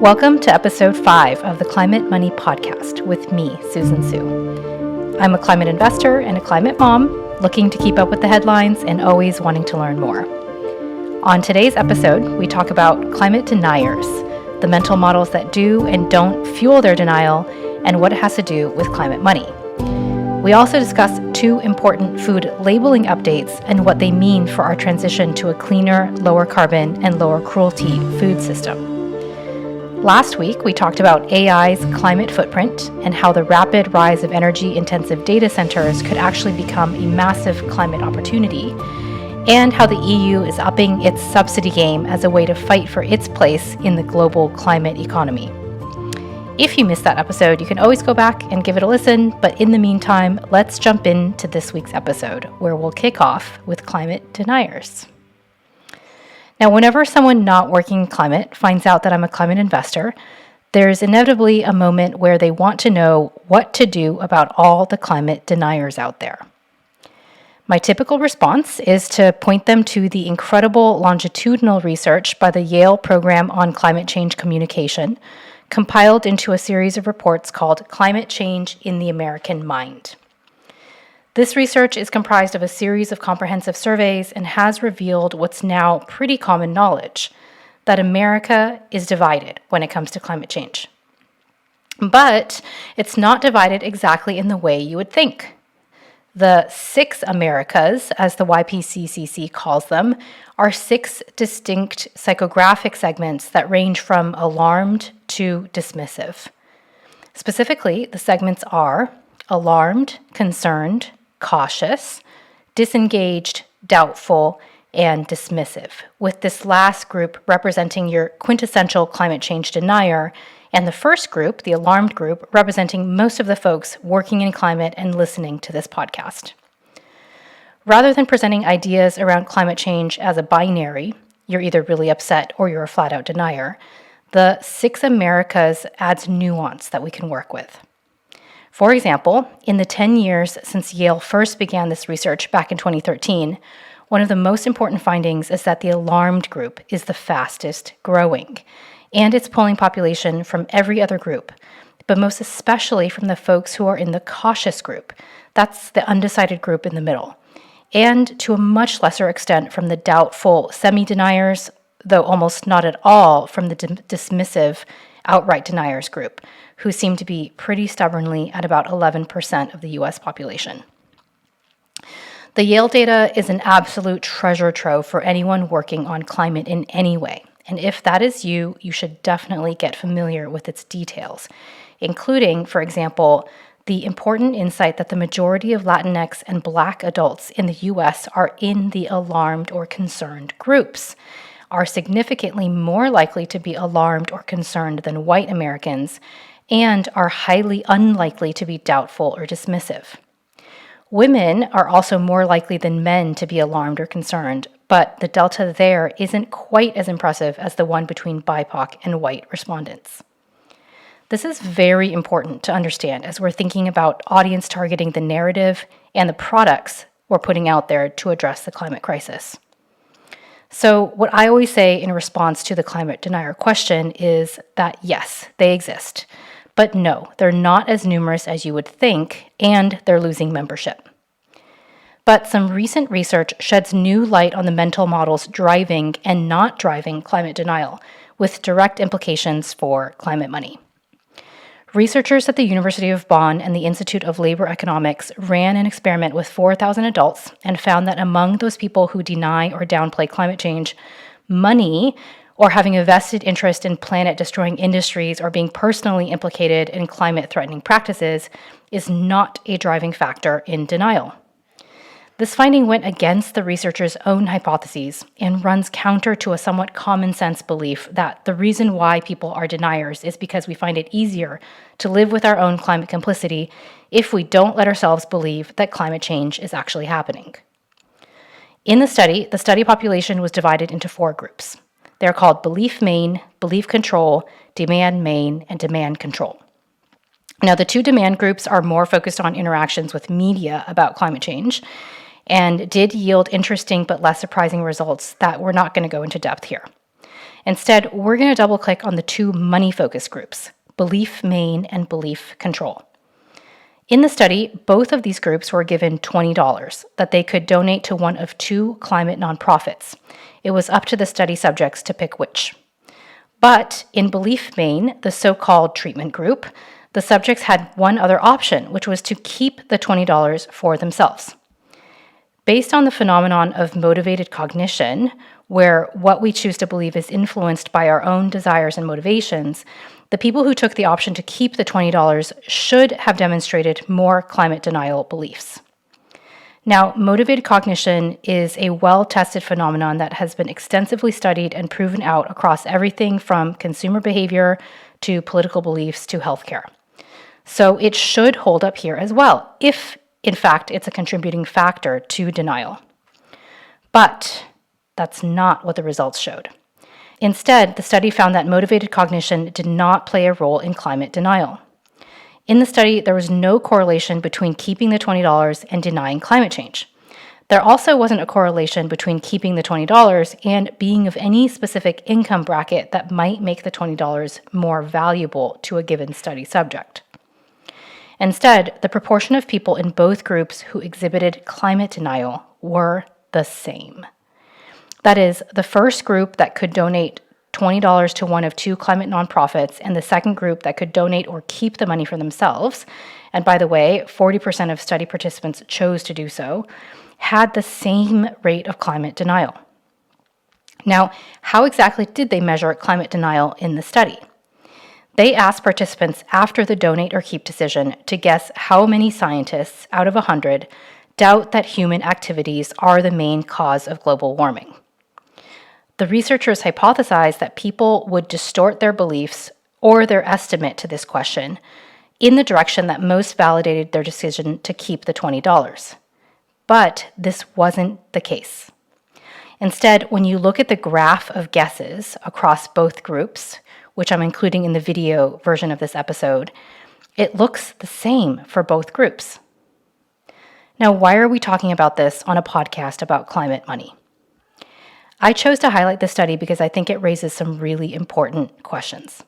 Welcome to episode 5 of the Climate Money Podcast with me, Susan Sue. I'm a climate investor and a climate mom, looking to keep up with the headlines and always wanting to learn more. On today's episode, we talk about climate deniers, the mental models that do and don't fuel their denial, and what it has to do with climate money. We also discuss 2 important food labeling updates and what they mean for our transition to a cleaner, lower carbon, and lower cruelty food system. Last week, we talked about AI's climate footprint and how the rapid rise of energy-intensive data centers could actually become a massive climate opportunity, and how the EU is upping its subsidy game as a way to fight for its place in the global climate economy. If you missed that episode, you can always go back and give it a listen, but in the meantime, let's jump into this week's episode, where we'll kick off with climate deniers. Now, whenever someone not working in climate finds out that I'm a climate investor, there's inevitably a moment where they want to know what to do about all the climate deniers out there. My typical response is to point them to the incredible longitudinal research by the Yale Program on Climate Change Communication, compiled into a series of reports called Climate Change in the American Mind. This research is comprised of a series of comprehensive surveys and has revealed what's now pretty common knowledge, that America is divided when it comes to climate change. But it's not divided exactly in the way you would think. The 6 Americas, as the YPCCC calls them, are 6 distinct psychographic segments that range from alarmed to dismissive. Specifically, the segments are alarmed, concerned, cautious, disengaged, doubtful, and dismissive, with this last group representing your quintessential climate change denier, and the first group, the alarmed group, representing most of the folks working in climate and listening to this podcast. Rather than presenting ideas around climate change as a binary, you're either really upset or you're a flat-out denier, the 6 Americas adds nuance that we can work with. For example, in the 10 years since Yale first began this research back in 2013, one of the most important findings is that the alarmed group is the fastest growing, and it's pulling population from every other group, but most especially from the folks who are in the cautious group. That's the undecided group in the middle, and to a much lesser extent from the doubtful semi-deniers, though almost not at all from the dismissive outright deniers group, who seem to be pretty stubbornly at about 11% of the US population. The Yale data is an absolute treasure trove for anyone working on climate in any way, and if that is you, you should definitely get familiar with its details, including, for example, the important insight that the majority of Latinx and Black adults in the US are in the alarmed or concerned groups, are significantly more likely to be alarmed or concerned than white Americans, and are highly unlikely to be doubtful or dismissive. Women are also more likely than men to be alarmed or concerned, but the delta there isn't quite as impressive as the one between BIPOC and white respondents. This is very important to understand as we're thinking about audience targeting the narrative and the products we're putting out there to address the climate crisis. So what I always say in response to the climate denier question is that yes, they exist. But no, they're not as numerous as you would think, and they're losing membership. But some recent research sheds new light on the mental models driving and not driving climate denial, with direct implications for climate money. Researchers at the University of Bonn and the Institute of Labor Economics ran an experiment with 4,000 adults and found that among those people who deny or downplay climate change, money, or having a vested interest in planet-destroying industries or being personally implicated in climate-threatening practices is not a driving factor in denial. This finding went against the researchers' own hypotheses and runs counter to a somewhat common-sense belief that the reason why people are deniers is because we find it easier to live with our own climate complicity if we don't let ourselves believe that climate change is actually happening. In the study population was divided into 4 groups. They're called belief main, belief control, demand main, and demand control. Now, the 2 demand groups are more focused on interactions with media about climate change, and did yield interesting but less surprising results that we're not going to go into depth here. Instead, we're going to double click on the two money-focused groups, belief main and belief control. In the study, both of these groups were given $20 that they could donate to one of two climate nonprofits. It was up to the study subjects to pick which. But in belief main, the so-called treatment group, the subjects had one other option, which was to keep the $20 for themselves. Based on the phenomenon of motivated cognition, where what we choose to believe is influenced by our own desires and motivations, the people who took the option to keep the $20 should have demonstrated more climate denial beliefs. Now, motivated cognition is a well-tested phenomenon that has been extensively studied and proven out across everything from consumer behavior to political beliefs to healthcare. So it should hold up here as well, if in fact it's a contributing factor to denial. But that's not what the results showed. Instead, the study found that motivated cognition did not play a role in climate denial. In the study, there was no correlation between keeping the $20 and denying climate change. There also wasn't a correlation between keeping the $20 and being of any specific income bracket that might make the $20 more valuable to a given study subject. Instead, the proportion of people in both groups who exhibited climate denial were the same. That is, the first group that could donate $20 to one of two climate nonprofits and the second group that could donate or keep the money for themselves, and by the way, 40% of study participants chose to do so, had the same rate of climate denial. Now, how exactly did they measure climate denial in the study? They asked participants after the donate or keep decision to guess how many scientists out of 100 doubt that human activities are the main cause of global warming. The researchers hypothesized that people would distort their beliefs or their estimate to this question in the direction that most validated their decision to keep the $20. But this wasn't the case. Instead, when you look at the graph of guesses across both groups, which I'm including in the video version of this episode, it looks the same for both groups. Now, why are we talking about this on a podcast about climate money? I chose to highlight this study because I think it raises some really important questions.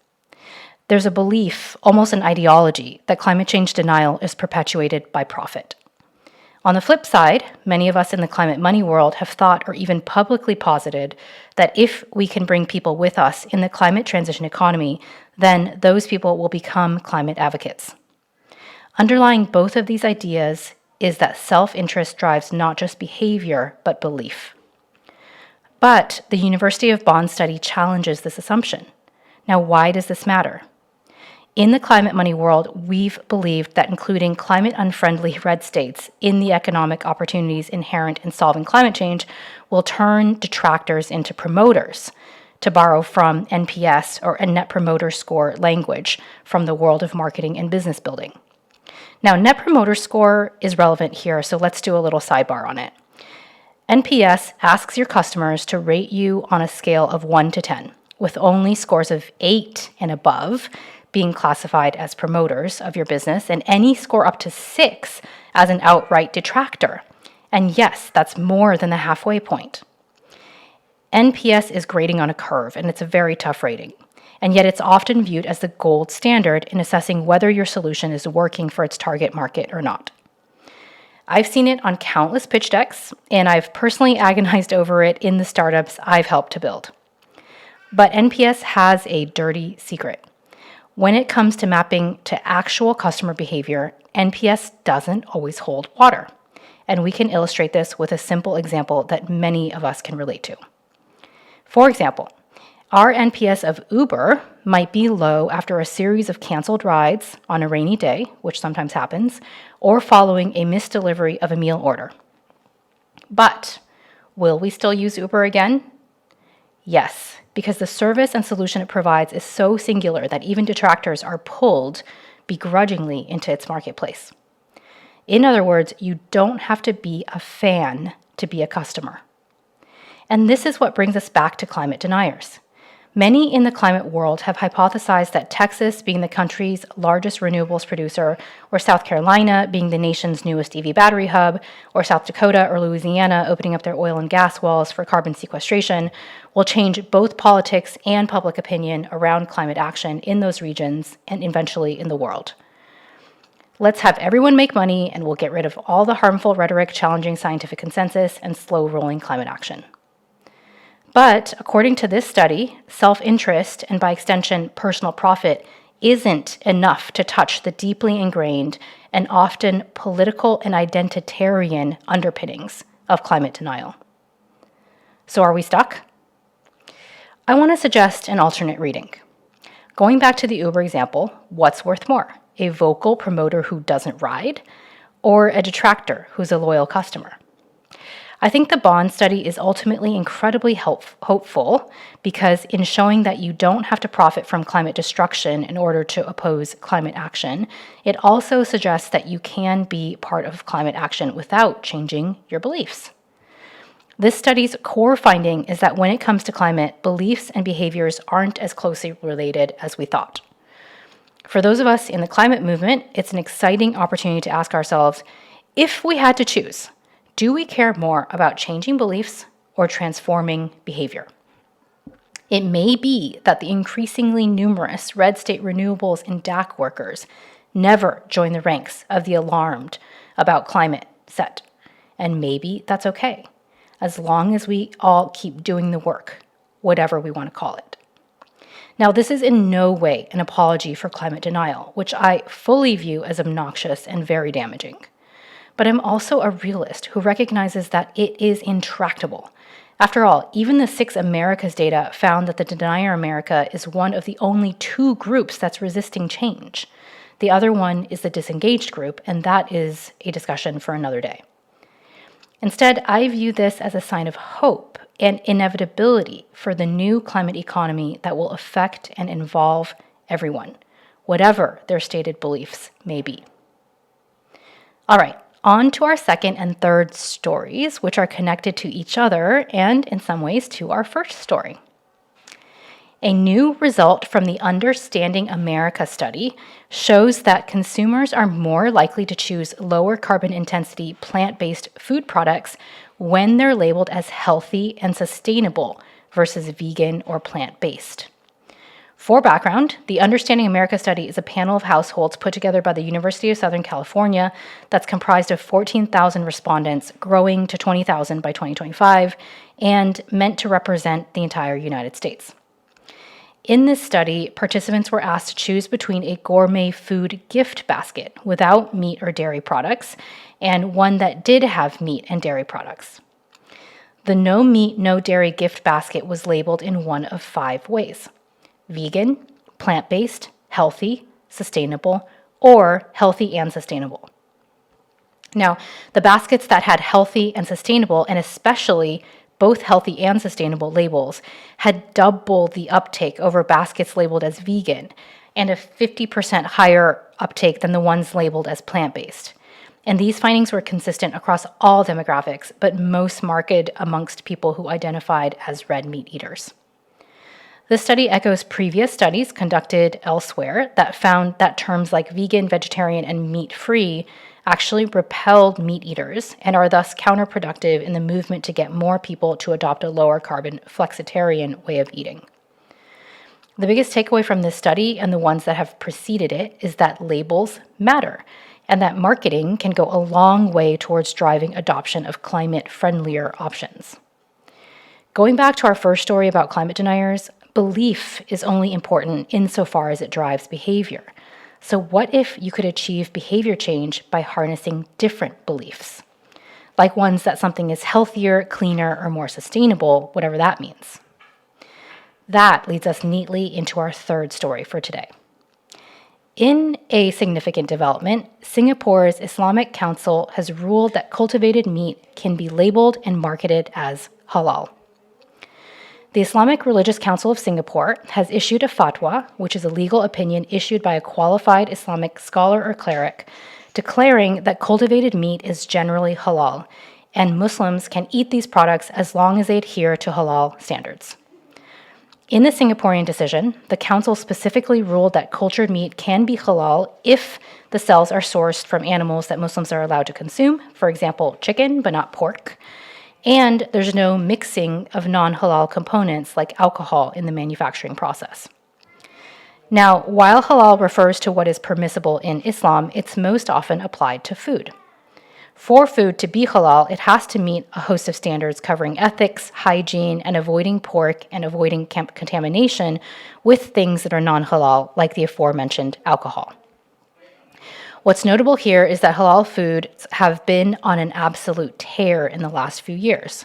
There's a belief, almost an ideology, that climate change denial is perpetuated by profit. On the flip side, many of us in the climate money world have thought or even publicly posited that if we can bring people with us in the climate transition economy, then those people will become climate advocates. Underlying both of these ideas is that self-interest drives not just behavior, but belief. But the University of Bonn study challenges this assumption. Now, why does this matter? In the climate money world, we've believed that including climate unfriendly red states in the economic opportunities inherent in solving climate change will turn detractors into promoters, to borrow from NPS, or a Net Promoter Score language from the world of marketing and business building. Now, Net Promoter Score is relevant here, so let's do a little sidebar on it. NPS asks your customers to rate you on a scale of 1 to 10, with only scores of 8 and above being classified as promoters of your business, and any score up to 6 as an outright detractor. And yes, that's more than the halfway point. NPS is grading on a curve, and it's a very tough rating. And yet it's often viewed as the gold standard in assessing whether your solution is working for its target market or not. I've seen it on countless pitch decks, and I've personally agonized over it in the startups I've helped to build. But NPS has a dirty secret. When it comes to mapping to actual customer behavior, NPS doesn't always hold water. And we can illustrate this with a simple example that many of us can relate to. For example, our NPS of Uber might be low after a series of canceled rides on a rainy day, which sometimes happens, or following a missed delivery of a meal order. But will we still use Uber again? Yes, because the service and solution it provides is so singular that even detractors are pulled begrudgingly into its marketplace. In other words, you don't have to be a fan to be a customer. And this is what brings us back to climate deniers. Many in the climate world have hypothesized that Texas, being the country's largest renewables producer, or South Carolina, being the nation's newest EV battery hub, or South Dakota or Louisiana opening up their oil and gas wells for carbon sequestration, will change both politics and public opinion around climate action in those regions and eventually in the world. Let's have everyone make money and we'll get rid of all the harmful rhetoric challenging scientific consensus and slow-rolling climate action. But according to this study, self-interest and by extension personal profit isn't enough to touch the deeply ingrained and often political and identitarian underpinnings of climate denial. So are we stuck? I want to suggest an alternate reading. Going back to the Uber example, what's worth more? A vocal promoter who doesn't ride, or a detractor who's a loyal customer? I think the Bond study is ultimately incredibly hopeful because in showing that you don't have to profit from climate destruction in order to oppose climate action, it also suggests that you can be part of climate action without changing your beliefs. This study's core finding is that when it comes to climate, beliefs and behaviors aren't as closely related as we thought. For those of us in the climate movement, it's an exciting opportunity to ask ourselves, if we had to choose, do we care more about changing beliefs or transforming behavior? It may be that the increasingly numerous red state renewables and DAC workers never join the ranks of the alarmed about climate set. And maybe that's okay, as long as we all keep doing the work, whatever we want to call it. Now, this is in no way an apology for climate denial, which I fully view as obnoxious and very damaging. But I'm also a realist who recognizes that it is intractable. After all, even the 6 Americas data found that the Denier America is one of the only 2 groups that's resisting change. The other one is the disengaged group, and that is a discussion for another day. Instead, I view this as a sign of hope and inevitability for the new climate economy that will affect and involve everyone, whatever their stated beliefs may be. All right. On to our second and third stories, which are connected to each other and, in some ways, to our first story. A new result from the Understanding America study shows that consumers are more likely to choose lower carbon intensity plant-based food products when they're labeled as healthy and sustainable versus vegan or plant-based. For background, the Understanding America study is a panel of households put together by the University of Southern California that's comprised of 14,000 respondents, growing to 20,000 by 2025, and meant to represent the entire United States. In this study, participants were asked to choose between a gourmet food gift basket without meat or dairy products and one that did have meat and dairy products. The no meat, no dairy gift basket was labeled in one of 5 ways: vegan, plant-based, healthy, sustainable, or healthy and sustainable. Now, the baskets that had healthy and sustainable, and especially both healthy and sustainable labels, had double the uptake over baskets labeled as vegan and a 50% higher uptake than the ones labeled as plant-based. And these findings were consistent across all demographics, but most marked amongst people who identified as red meat eaters. This study echoes previous studies conducted elsewhere that found that terms like vegan, vegetarian, and meat-free actually repelled meat eaters and are thus counterproductive in the movement to get more people to adopt a lower carbon flexitarian way of eating. The biggest takeaway from this study and the ones that have preceded it is that labels matter and that marketing can go a long way towards driving adoption of climate-friendlier options. Going back to our first story about climate deniers, belief is only important insofar as it drives behavior. So what if you could achieve behavior change by harnessing different beliefs? Like ones that something is healthier, cleaner, or more sustainable, whatever that means. That leads us neatly into our third story for today. In a significant development, Singapore's Islamic Council has ruled that cultivated meat can be labeled and marketed as halal. The Islamic Religious Council of Singapore has issued a fatwa, which is a legal opinion issued by a qualified Islamic scholar or cleric, declaring that cultivated meat is generally halal, and Muslims can eat these products as long as they adhere to halal standards. In the Singaporean decision, the council specifically ruled that cultured meat can be halal if the cells are sourced from animals that Muslims are allowed to consume, for example, chicken, but not pork, and there's no mixing of non-halal components like alcohol in the manufacturing process. Now, while halal refers to what is permissible in Islam, it's most often applied to food. For food to be halal, it has to meet a host of standards covering ethics, hygiene, and avoiding pork and avoiding contamination with things that are non-halal, like the aforementioned alcohol. What's notable here is that halal foods have been on an absolute tear in the last few years.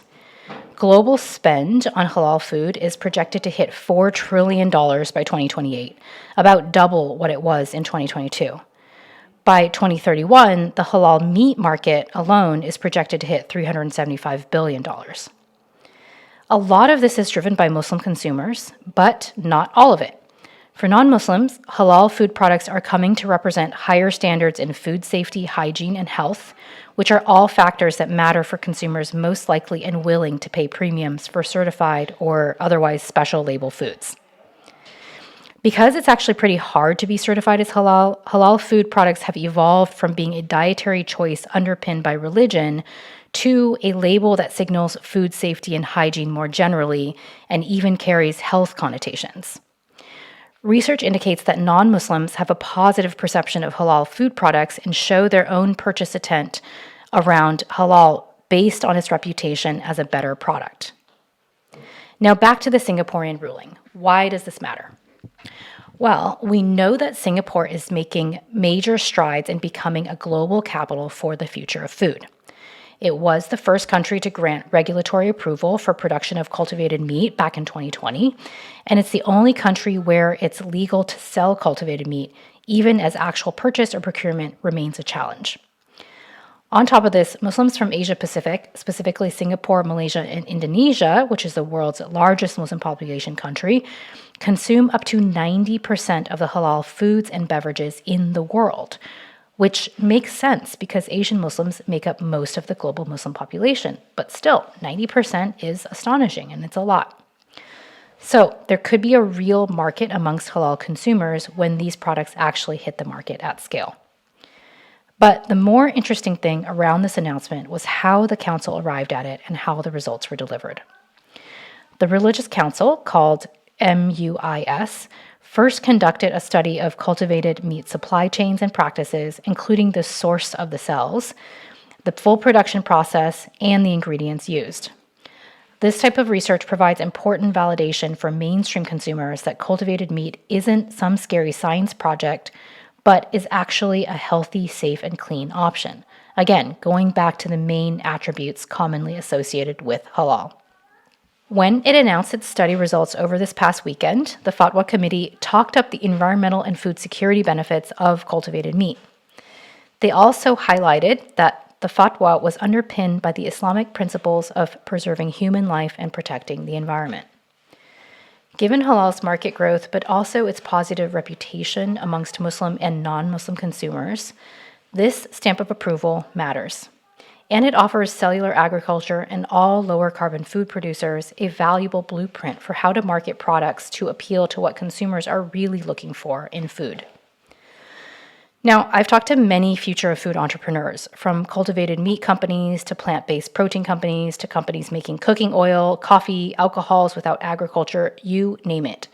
Global spend on halal food is projected to hit $4 trillion by 2028, about double what it was in 2022. By 2031, the halal meat market alone is projected to hit $375 billion. A lot of this is driven by Muslim consumers, but not all of it. For non-Muslims, halal food products are coming to represent higher standards in food safety, hygiene, and health, which are all factors that matter for consumers most likely and willing to pay premiums for certified or otherwise special label foods. Because it's actually pretty hard to be certified as halal, halal food products have evolved from being a dietary choice underpinned by religion to a label that signals food safety and hygiene more generally and even carries health connotations. Research indicates that non-Muslims have a positive perception of halal food products and show their own purchase intent around halal based on its reputation as a better product. Now back to the Singaporean ruling. Why does this matter? Well, we know that Singapore is making major strides in becoming a global capital for the future of food. It was the first country to grant regulatory approval for production of cultivated meat back in 2020, and it's the only country where it's legal to sell cultivated meat, even as actual purchase or procurement remains a challenge. On top of this, Muslims from Asia Pacific, specifically Singapore, Malaysia, and Indonesia, which is the world's largest Muslim population country, consume up to 90% of the halal foods and beverages in the world, which makes sense because Asian Muslims make up most of the global Muslim population. But still, 90% is astonishing, and it's a lot. So there could be a real market amongst halal consumers when these products actually hit the market at scale. But the more interesting thing around this announcement was how the council arrived at it and how the results were delivered. The Religious Council, called MUIS, first conducted a study of cultivated meat supply chains and practices, including the source of the cells, the full production process, and the ingredients used. This type of research provides important validation for mainstream consumers that cultivated meat isn't some scary science project, but is actually a healthy, safe, and clean option. Again, going back to the main attributes commonly associated with halal. When it announced its study results over this past weekend, the Fatwa committee talked up the environmental and food security benefits of cultivated meat. They also highlighted that the Fatwa was underpinned by the Islamic principles of preserving human life and protecting the environment. Given halal's market growth, but also its positive reputation amongst Muslim and non-Muslim consumers, this stamp of approval matters. And it offers cellular agriculture and all lower carbon food producers a valuable blueprint for how to market products to appeal to what consumers are really looking for in food. Now, I've talked to many future of food entrepreneurs, from cultivated meat companies to plant-based protein companies to companies making cooking oil, coffee, alcohols without agriculture, you name it.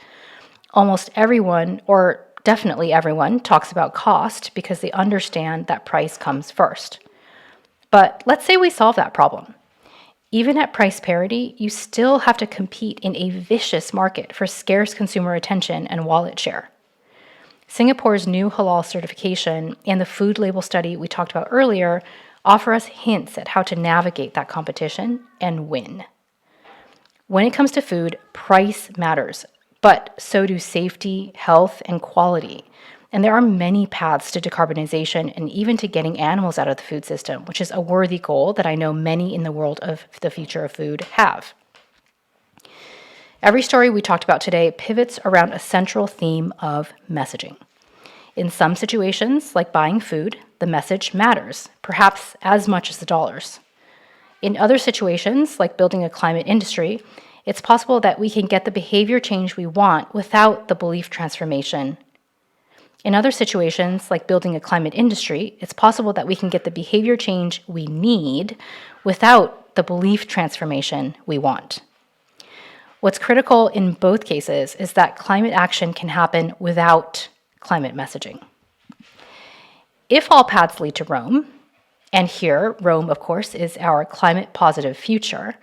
Almost everyone, or definitely everyone, talks about cost because they understand that price comes first. But let's say we solve that problem. Even at price parity, you still have to compete in a vicious market for scarce consumer attention and wallet share. Singapore's new halal certification and the food label study we talked about earlier offer us hints at how to navigate that competition and win. When it comes to food, price matters, but so do safety, health, and quality. And there are many paths to decarbonization and even to getting animals out of the food system, which is a worthy goal that I know many in the world of the future of food have. Every story we talked about today pivots around a central theme of messaging. In some situations, like buying food, the message matters, perhaps as much as the dollars. In other situations, like building a climate industry, It's possible that we can get the behavior change we want without the belief transformation. In other situations, like building a climate industry, it's possible that we can get the behavior change we need without the belief transformation we want. What's critical in both cases is that climate action can happen without climate messaging. If all paths lead to Rome, and here Rome, of course, is our climate positive future,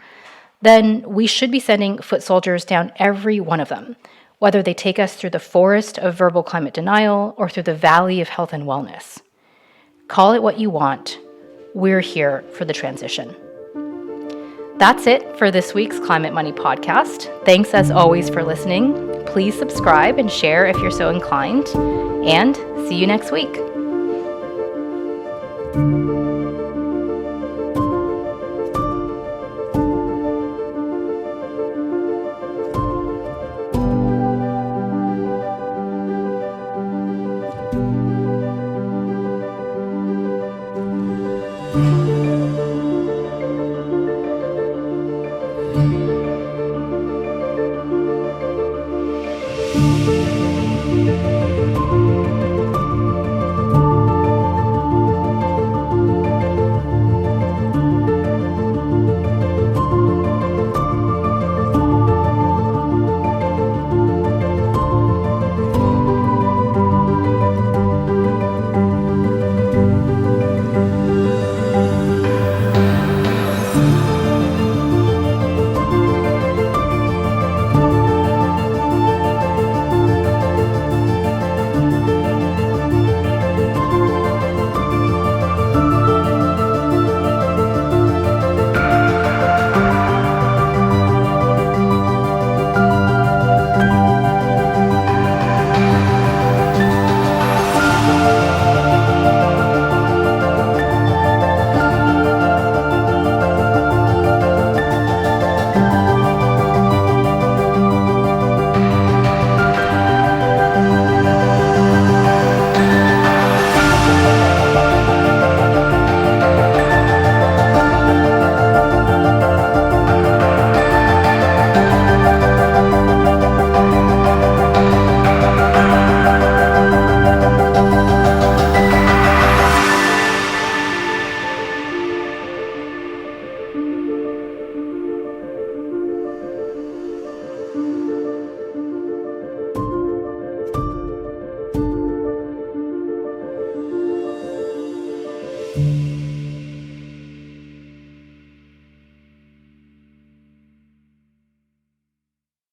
then we should be sending foot soldiers down every one of them, whether they take us through the forest of verbal climate denial or through the valley of health and wellness. Call it what you want. We're here for the transition. That's it for this week's Climate Money podcast. Thanks as always for listening. Please subscribe and share if you're so inclined. And see you next week. Thank you.